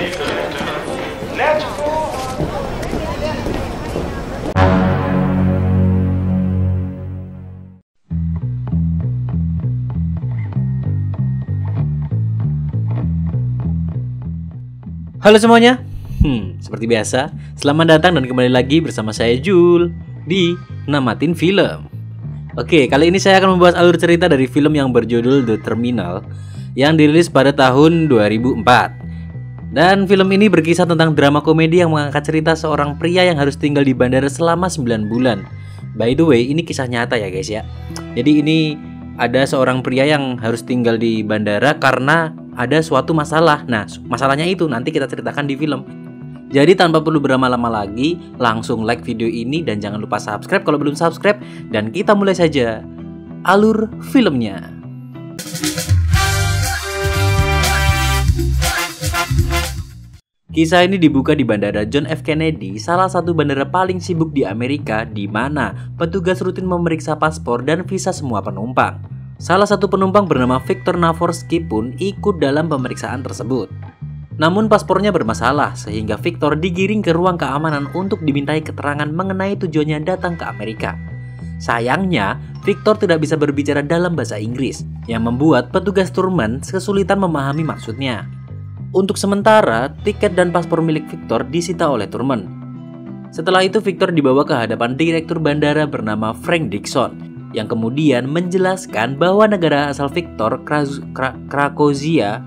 Halo semuanya, seperti biasa, selamat datang dan kembali lagi bersama saya Jul di Namatin Film. Oke, kali ini saya akan membahas alur cerita dari film yang berjudul The Terminal yang dirilis pada tahun 2004. Dan film ini berkisah tentang drama komedi yang mengangkat cerita seorang pria yang harus tinggal di bandara selama 9 bulan. By the way, ini kisah nyata ya guys ya. Jadi ini ada seorang pria yang harus tinggal di bandara karena ada suatu masalah. Nah, masalahnya itu nanti kita ceritakan di film. Jadi tanpa perlu berlama-lama lagi, langsung like video ini dan jangan lupa subscribe kalau belum subscribe. Dan kita mulai saja alur filmnya. Kisah ini dibuka di Bandara John F. Kennedy, salah satu bandara paling sibuk di Amerika, di mana petugas rutin memeriksa paspor dan visa semua penumpang. Salah satu penumpang bernama Victor Navorsky pun ikut dalam pemeriksaan tersebut. Namun paspornya bermasalah sehingga Victor digiring ke ruang keamanan untuk dimintai keterangan mengenai tujuannya datang ke Amerika. Sayangnya, Victor tidak bisa berbicara dalam bahasa Inggris, yang membuat petugas Turman kesulitan memahami maksudnya. Untuk sementara, tiket dan paspor milik Victor disita oleh Turman. Setelah itu Victor dibawa ke hadapan direktur bandara bernama Frank Dixon, yang kemudian menjelaskan bahwa negara asal Victor, Krakozia,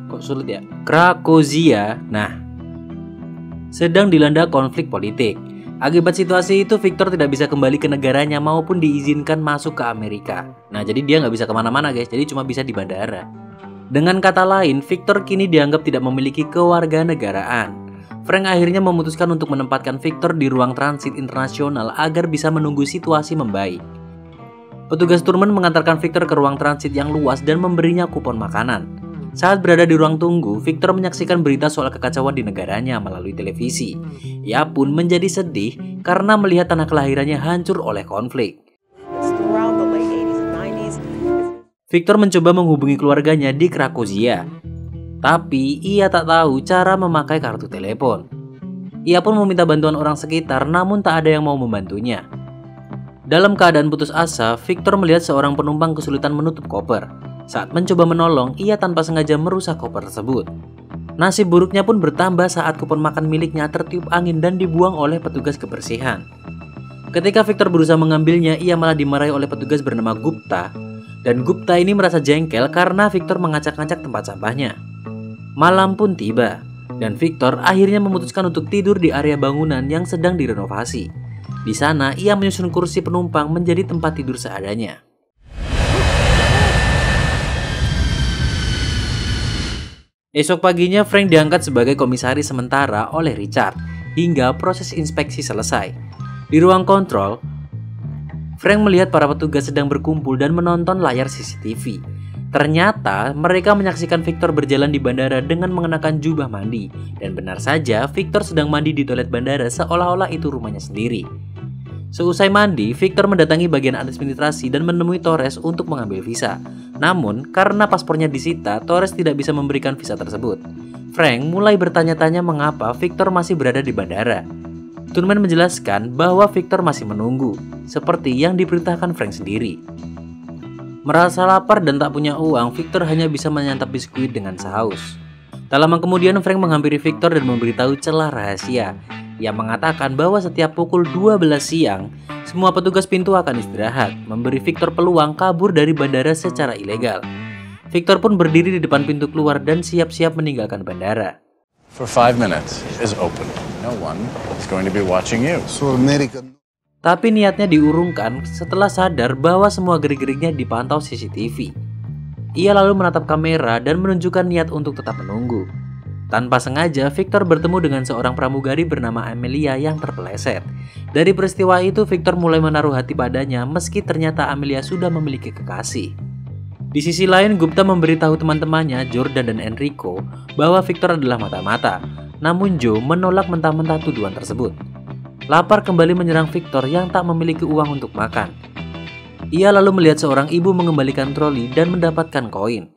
sedang dilanda konflik politik. Akibat situasi itu, Victor tidak bisa kembali ke negaranya maupun diizinkan masuk ke Amerika. Nah, jadi dia nggak bisa kemana-mana guys, jadi cuma bisa di bandara. Dengan kata lain, Victor kini dianggap tidak memiliki kewarganegaraan. Frank akhirnya memutuskan untuk menempatkan Victor di ruang transit internasional agar bisa menunggu situasi membaik. Petugas Turman mengantarkan Victor ke ruang transit yang luas dan memberinya kupon makanan. Saat berada di ruang tunggu, Victor menyaksikan berita soal kekacauan di negaranya melalui televisi. Ia pun menjadi sedih karena melihat tanah kelahirannya hancur oleh konflik. Victor mencoba menghubungi keluarganya di Krakozia, tapi ia tak tahu cara memakai kartu telepon. Ia pun meminta bantuan orang sekitar, namun tak ada yang mau membantunya. Dalam keadaan putus asa, Victor melihat seorang penumpang kesulitan menutup koper. Saat mencoba menolong, ia tanpa sengaja merusak koper tersebut. Nasib buruknya pun bertambah saat kupon makan miliknya tertiup angin dan dibuang oleh petugas kebersihan. Ketika Victor berusaha mengambilnya, ia malah dimarahi oleh petugas bernama Gupta. Dan Gupta ini merasa jengkel karena Victor mengacak-ngacak tempat sampahnya. Malam pun tiba, dan Victor akhirnya memutuskan untuk tidur di area bangunan yang sedang direnovasi. Di sana, ia menyusun kursi penumpang menjadi tempat tidur seadanya. Esok paginya, Frank diangkat sebagai komisaris sementara oleh Richard hingga proses inspeksi selesai. Di ruang kontrol, Frank melihat para petugas sedang berkumpul dan menonton layar CCTV. Ternyata mereka menyaksikan Victor berjalan di bandara dengan mengenakan jubah mandi. Dan benar saja, Victor sedang mandi di toilet bandara seolah-olah itu rumahnya sendiri. Seusai mandi, Victor mendatangi bagian administrasi dan menemui Torres untuk mengambil visa. Namun, karena paspornya disita, Torres tidak bisa memberikan visa tersebut. Frank mulai bertanya-tanya mengapa Victor masih berada di bandara. Turman menjelaskan bahwa Victor masih menunggu, seperti yang diperintahkan Frank sendiri. Merasa lapar dan tak punya uang, Victor hanya bisa menyantap biskuit dengan saus. Tak lama kemudian, Frank menghampiri Victor dan memberitahu celah rahasia. Ia mengatakan bahwa setiap pukul 12 siang, semua petugas pintu akan istirahat, memberi Victor peluang kabur dari bandara secara ilegal. Victor pun berdiri di depan pintu keluar dan siap-siap meninggalkan bandara. For 5 minutes is open. No one is going to be watching you. Tapi niatnya diurungkan setelah sadar bahwa semua gerik-geriknya dipantau CCTV. Ia lalu menatap kamera dan menunjukkan niat untuk tetap menunggu. Tanpa sengaja, Victor bertemu dengan seorang pramugari bernama Amelia yang terpeleset. Dari peristiwa itu, Victor mulai menaruh hati padanya meski ternyata Amelia sudah memiliki kekasih. Di sisi lain, Gupta memberitahu teman-temannya, Jordan dan Enrico, bahwa Victor adalah mata-mata. Namun Joe menolak mentah-mentah tuduhan tersebut. Lapar kembali menyerang Victor yang tak memiliki uang untuk makan. Ia lalu melihat seorang ibu mengembalikan troli dan mendapatkan koin.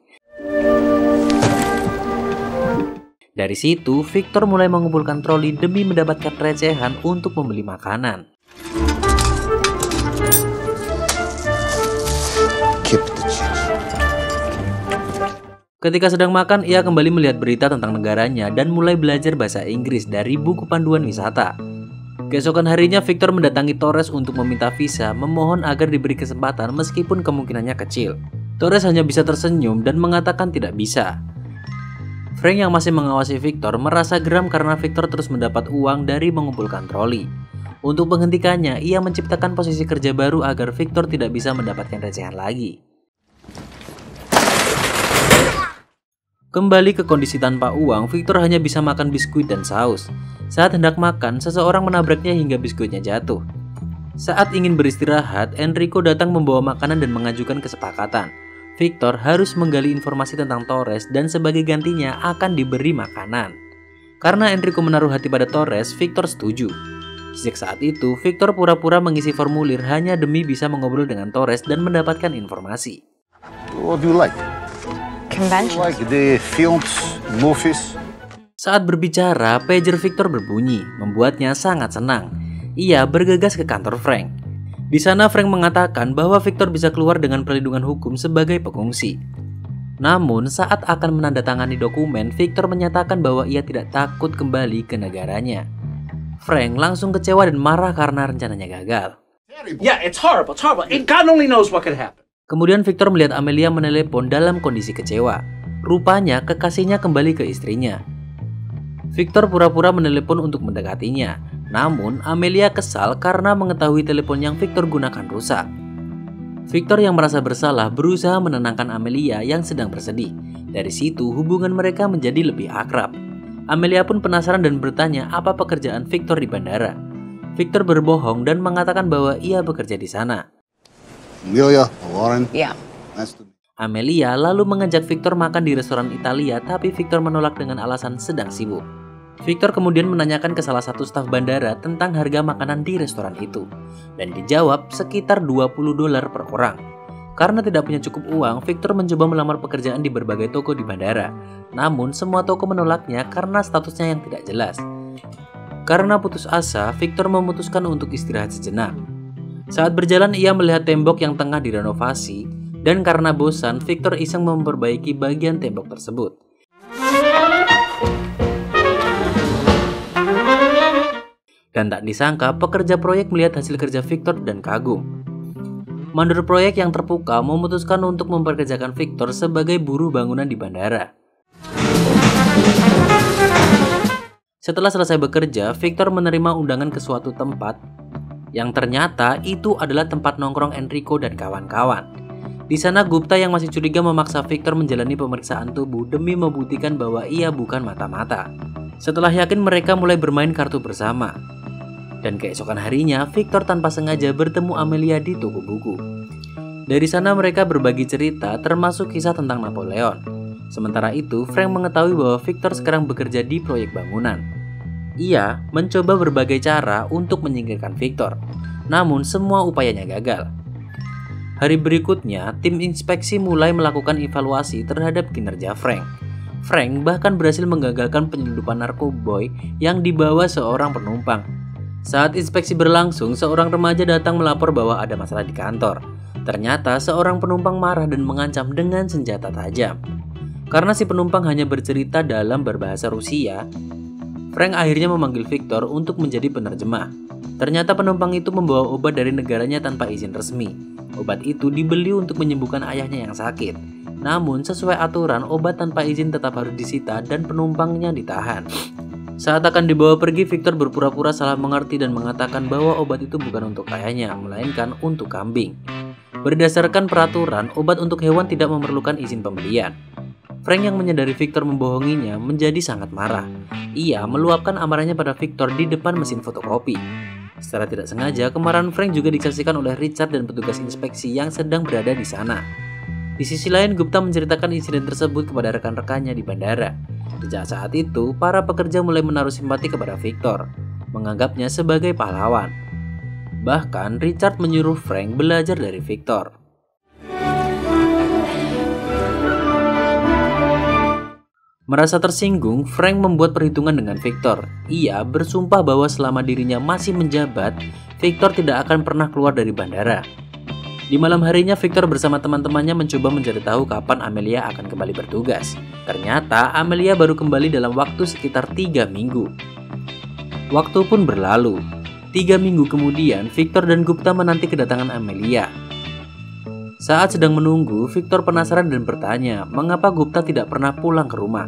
Dari situ, Victor mulai mengumpulkan troli demi mendapatkan recehan untuk membeli makanan. Ketika sedang makan, ia kembali melihat berita tentang negaranya dan mulai belajar bahasa Inggris dari buku panduan wisata. Keesokan harinya, Victor mendatangi Torres untuk meminta visa, memohon agar diberi kesempatan meskipun kemungkinannya kecil. Torres hanya bisa tersenyum dan mengatakan tidak bisa. Frank yang masih mengawasi Victor merasa geram karena Victor terus mendapat uang dari mengumpulkan troli. Untuk menghentikannya, ia menciptakan posisi kerja baru agar Victor tidak bisa mendapatkan recehan lagi. Kembali ke kondisi tanpa uang, Victor hanya bisa makan biskuit dan saus. Saat hendak makan, seseorang menabraknya hingga biskuitnya jatuh. Saat ingin beristirahat, Enrico datang membawa makanan dan mengajukan kesepakatan. Victor harus menggali informasi tentang Torres dan sebagai gantinya akan diberi makanan. Karena Enrico menaruh hati pada Torres, Victor setuju. Sejak saat itu, Victor pura-pura mengisi formulir hanya demi bisa mengobrol dengan Torres dan mendapatkan informasi. What do you like? Conventions. Like the films, movies? Saat berbicara, pager Victor berbunyi, membuatnya sangat senang. Ia bergegas ke kantor Frank. Di sana Frank mengatakan bahwa Victor bisa keluar dengan perlindungan hukum sebagai pengungsi. Namun saat akan menandatangani dokumen, Victor menyatakan bahwa ia tidak takut kembali ke negaranya. Frank langsung kecewa dan marah karena rencananya gagal. Yeah, it's horrible, And God only knows what could happen. Kemudian Victor melihat Amelia menelepon dalam kondisi kecewa. Rupanya kekasihnya kembali ke istrinya. Victor pura-pura menelepon untuk mendekatinya. Namun Amelia kesal karena mengetahui telepon yang Victor gunakan rusak. Victor yang merasa bersalah berusaha menenangkan Amelia yang sedang bersedih. Dari situ hubungan mereka menjadi lebih akrab. Amelia pun penasaran dan bertanya apa pekerjaan Victor di bandara. Victor berbohong dan mengatakan bahwa ia bekerja di sana. Amelia, Warren. Yeah. Nice to meet you. Amelia lalu mengajak Victor makan di restoran Italia, tapi Victor menolak dengan alasan sedang sibuk. Victor kemudian menanyakan ke salah satu staf bandara tentang harga makanan di restoran itu, dan dijawab sekitar $20 per orang. Karena tidak punya cukup uang, Victor mencoba melamar pekerjaan di berbagai toko di bandara. Namun semua toko menolaknya karena statusnya yang tidak jelas. Karena putus asa, Victor memutuskan untuk istirahat sejenak. Saat berjalan ia melihat tembok yang tengah direnovasi, dan karena bosan, Victor iseng memperbaiki bagian tembok tersebut. Dan tak disangka, pekerja proyek melihat hasil kerja Victor dan kagum. Mandor proyek yang terpukau memutuskan untuk memperkerjakan Victor sebagai buruh bangunan di bandara. Setelah selesai bekerja, Victor menerima undangan ke suatu tempat yang ternyata itu adalah tempat nongkrong Enrico dan kawan-kawan. Di sana Gupta yang masih curiga memaksa Victor menjalani pemeriksaan tubuh demi membuktikan bahwa ia bukan mata-mata. Setelah yakin, mereka mulai bermain kartu bersama. Dan keesokan harinya, Victor tanpa sengaja bertemu Amelia di toko buku. Dari sana mereka berbagi cerita termasuk kisah tentang Napoleon. Sementara itu, Frank mengetahui bahwa Victor sekarang bekerja di proyek bangunan. Ia mencoba berbagai cara untuk menyingkirkan Victor, namun semua upayanya gagal. Hari berikutnya, tim inspeksi mulai melakukan evaluasi terhadap kinerja Frank. Frank bahkan berhasil menggagalkan penyelundupan narkoboy yang dibawa seorang penumpang. Saat inspeksi berlangsung, seorang remaja datang melapor bahwa ada masalah di kantor. Ternyata seorang penumpang marah dan mengancam dengan senjata tajam. Karena si penumpang hanya bercerita dalam berbahasa Rusia, Frank akhirnya memanggil Victor untuk menjadi penerjemah. Ternyata penumpang itu membawa obat dari negaranya tanpa izin resmi. Obat itu dibeli untuk menyembuhkan ayahnya yang sakit. Namun sesuai aturan, obat tanpa izin tetap harus disita dan penumpangnya ditahan. Saat akan dibawa pergi, Victor berpura-pura salah mengerti dan mengatakan bahwa obat itu bukan untuk ayahnya, melainkan untuk kambing. Berdasarkan peraturan, obat untuk hewan tidak memerlukan izin pembelian. Frank yang menyadari Victor membohonginya menjadi sangat marah. Ia meluapkan amarahnya pada Victor di depan mesin fotokopi. Secara tidak sengaja, kemarahan Frank juga disaksikan oleh Richard dan petugas inspeksi yang sedang berada di sana. Di sisi lain, Gupta menceritakan insiden tersebut kepada rekan-rekannya di bandara. Sejak saat itu, para pekerja mulai menaruh simpati kepada Victor, menganggapnya sebagai pahlawan. Bahkan, Richard menyuruh Frank belajar dari Victor. Merasa tersinggung, Frank membuat perhitungan dengan Victor. Ia bersumpah bahwa selama dirinya masih menjabat, Victor tidak akan pernah keluar dari bandara. Di malam harinya, Victor bersama teman-temannya mencoba mencari tahu kapan Amelia akan kembali bertugas. Ternyata Amelia baru kembali dalam waktu sekitar 3 minggu. Waktu pun berlalu. 3 minggu kemudian, Victor dan Gupta menanti kedatangan Amelia. Saat sedang menunggu, Victor penasaran dan bertanya mengapa Gupta tidak pernah pulang ke rumah.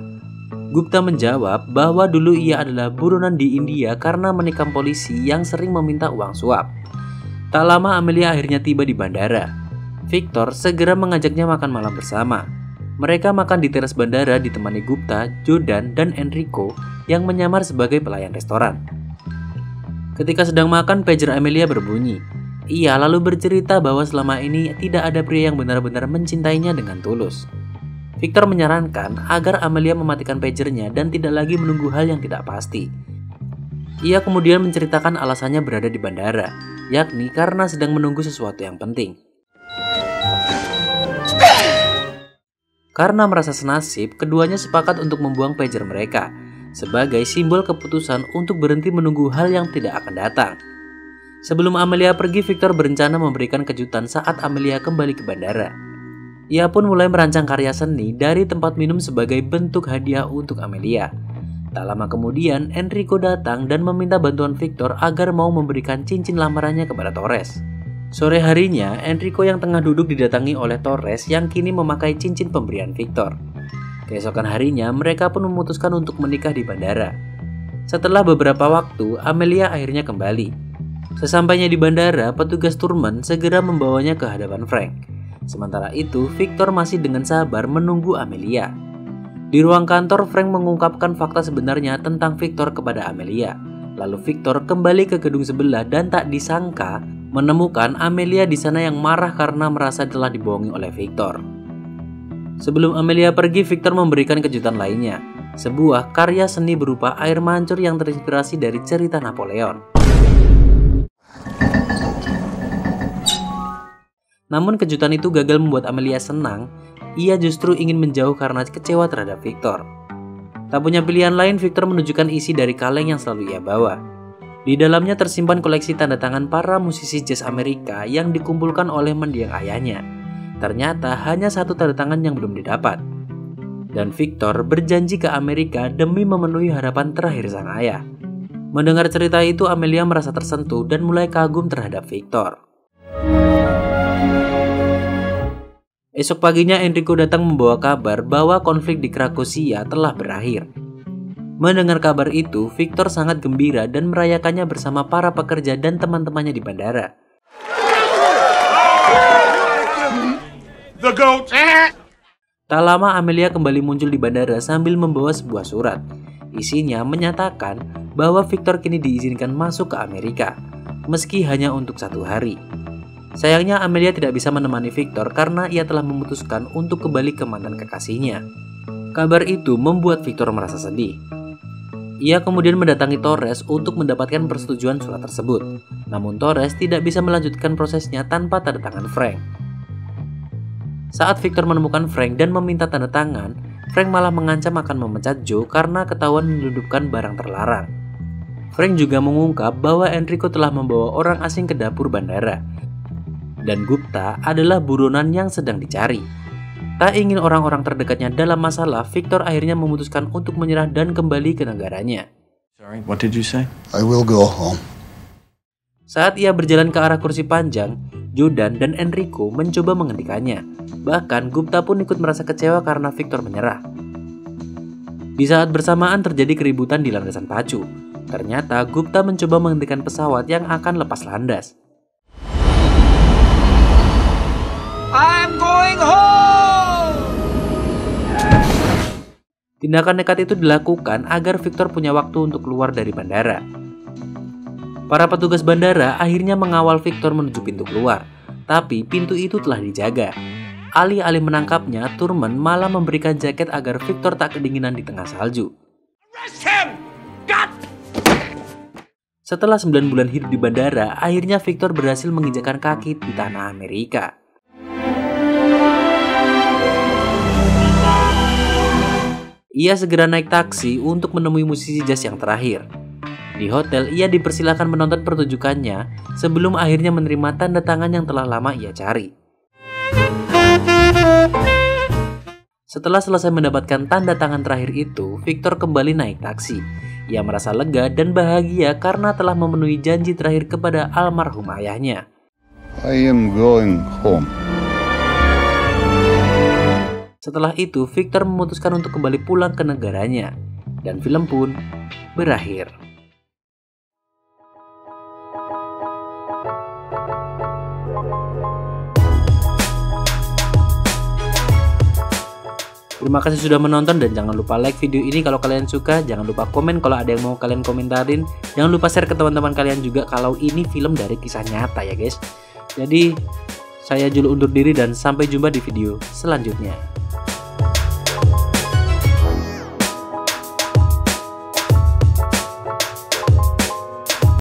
Gupta menjawab bahwa dulu ia adalah buronan di India karena menikam polisi yang sering meminta uang suap. Tak lama Amelia akhirnya tiba di bandara. Victor segera mengajaknya makan malam bersama. Mereka makan di teras bandara ditemani Gupta, Jordan, dan Enrico yang menyamar sebagai pelayan restoran. Ketika sedang makan, pager Amelia berbunyi. Ia lalu bercerita bahwa selama ini tidak ada pria yang benar-benar mencintainya dengan tulus. Victor menyarankan agar Amelia mematikan pagernya dan tidak lagi menunggu hal yang tidak pasti. Ia kemudian menceritakan alasannya berada di bandara, yakni karena sedang menunggu sesuatu yang penting. Karena merasa senasib, keduanya sepakat untuk membuang pager mereka sebagai simbol keputusan untuk berhenti menunggu hal yang tidak akan datang. Sebelum Amelia pergi, Victor berencana memberikan kejutan saat Amelia kembali ke bandara. Ia pun mulai merancang karya seni dari tempat minum sebagai bentuk hadiah untuk Amelia. Tak lama kemudian, Enrico datang dan meminta bantuan Victor agar mau memberikan cincin lamarannya kepada Torres. Sore harinya, Enrico yang tengah duduk didatangi oleh Torres yang kini memakai cincin pemberian Victor. Keesokan harinya, mereka pun memutuskan untuk menikah di bandara. Setelah beberapa waktu, Amelia akhirnya kembali. Sesampainya di bandara, petugas Turman segera membawanya ke hadapan Frank. Sementara itu, Victor masih dengan sabar menunggu Amelia. Di ruang kantor, Frank mengungkapkan fakta sebenarnya tentang Victor kepada Amelia. Lalu Victor kembali ke gedung sebelah dan tak disangka menemukan Amelia di sana yang marah karena merasa telah dibohongi oleh Victor. Sebelum Amelia pergi, Victor memberikan kejutan lainnya, sebuah karya seni berupa air mancur yang terinspirasi dari cerita Napoleon. Namun kejutan itu gagal membuat Amelia senang. Ia justru ingin menjauh karena kecewa terhadap Victor. Tak punya pilihan lain, Victor menunjukkan isi dari kaleng yang selalu ia bawa. Di dalamnya tersimpan koleksi tanda tangan para musisi jazz Amerika yang dikumpulkan oleh mendiang ayahnya. Ternyata hanya satu tanda tangan yang belum didapat. Dan Victor berjanji ke Amerika demi memenuhi harapan terakhir sang ayah. Mendengar cerita itu, Amelia merasa tersentuh dan mulai kagum terhadap Victor. Esok paginya, Enrico datang membawa kabar bahwa konflik di Krakosia telah berakhir. Mendengar kabar itu, Victor sangat gembira dan merayakannya bersama para pekerja dan teman-temannya di bandara. Tak lama Amelia kembali muncul di bandara sambil membawa sebuah surat. Isinya menyatakan bahwa Victor kini diizinkan masuk ke Amerika, meski hanya untuk 1 hari. Sayangnya Amelia tidak bisa menemani Victor karena ia telah memutuskan untuk kembali ke mantan kekasihnya. Kabar itu membuat Victor merasa sedih. Ia kemudian mendatangi Torres untuk mendapatkan persetujuan surat tersebut. Namun Torres tidak bisa melanjutkan prosesnya tanpa tanda tangan Frank. Saat Victor menemukan Frank dan meminta tanda tangan, Frank malah mengancam akan memecat Joe karena ketahuan menyelundupkan barang terlarang. Frank juga mengungkap bahwa Enrico telah membawa orang asing ke dapur bandara. Dan Gupta adalah buronan yang sedang dicari. Tak ingin orang-orang terdekatnya dalam masalah, Victor akhirnya memutuskan untuk menyerah dan kembali ke negaranya. Sorry, what did you say? I will go home. Saat ia berjalan ke arah kursi panjang, Jordan dan Enrico mencoba menghentikannya. Bahkan Gupta pun ikut merasa kecewa karena Victor menyerah. Di saat bersamaan terjadi keributan di landasan pacu. Ternyata Gupta mencoba menghentikan pesawat yang akan lepas landas. I'm going home! Tindakan nekat itu dilakukan agar Victor punya waktu untuk keluar dari bandara. Para petugas bandara akhirnya mengawal Victor menuju pintu keluar, tapi pintu itu telah dijaga. Alih-alih menangkapnya, Turman malah memberikan jaket agar Victor tak kedinginan di tengah salju. Setelah 9 bulan hidup di bandara, akhirnya Victor berhasil menginjakkan kaki di tanah Amerika. Ia segera naik taksi untuk menemui musisi jazz yang terakhir. Di hotel, ia dipersilakan menonton pertunjukannya sebelum akhirnya menerima tanda tangan yang telah lama ia cari. Setelah selesai mendapatkan tanda tangan terakhir itu, Victor kembali naik taksi. Ia merasa lega dan bahagia karena telah memenuhi janji terakhir kepada almarhum ayahnya. I am going home. Setelah itu, Victor memutuskan untuk kembali pulang ke negaranya, dan film pun berakhir. Terima kasih sudah menonton dan jangan lupa like video ini kalau kalian suka. Jangan lupa komen kalau ada yang mau kalian komentarin. Jangan lupa share ke teman-teman kalian juga kalau ini film dari kisah nyata ya guys. Jadi saya Jul undur diri dan sampai jumpa di video selanjutnya.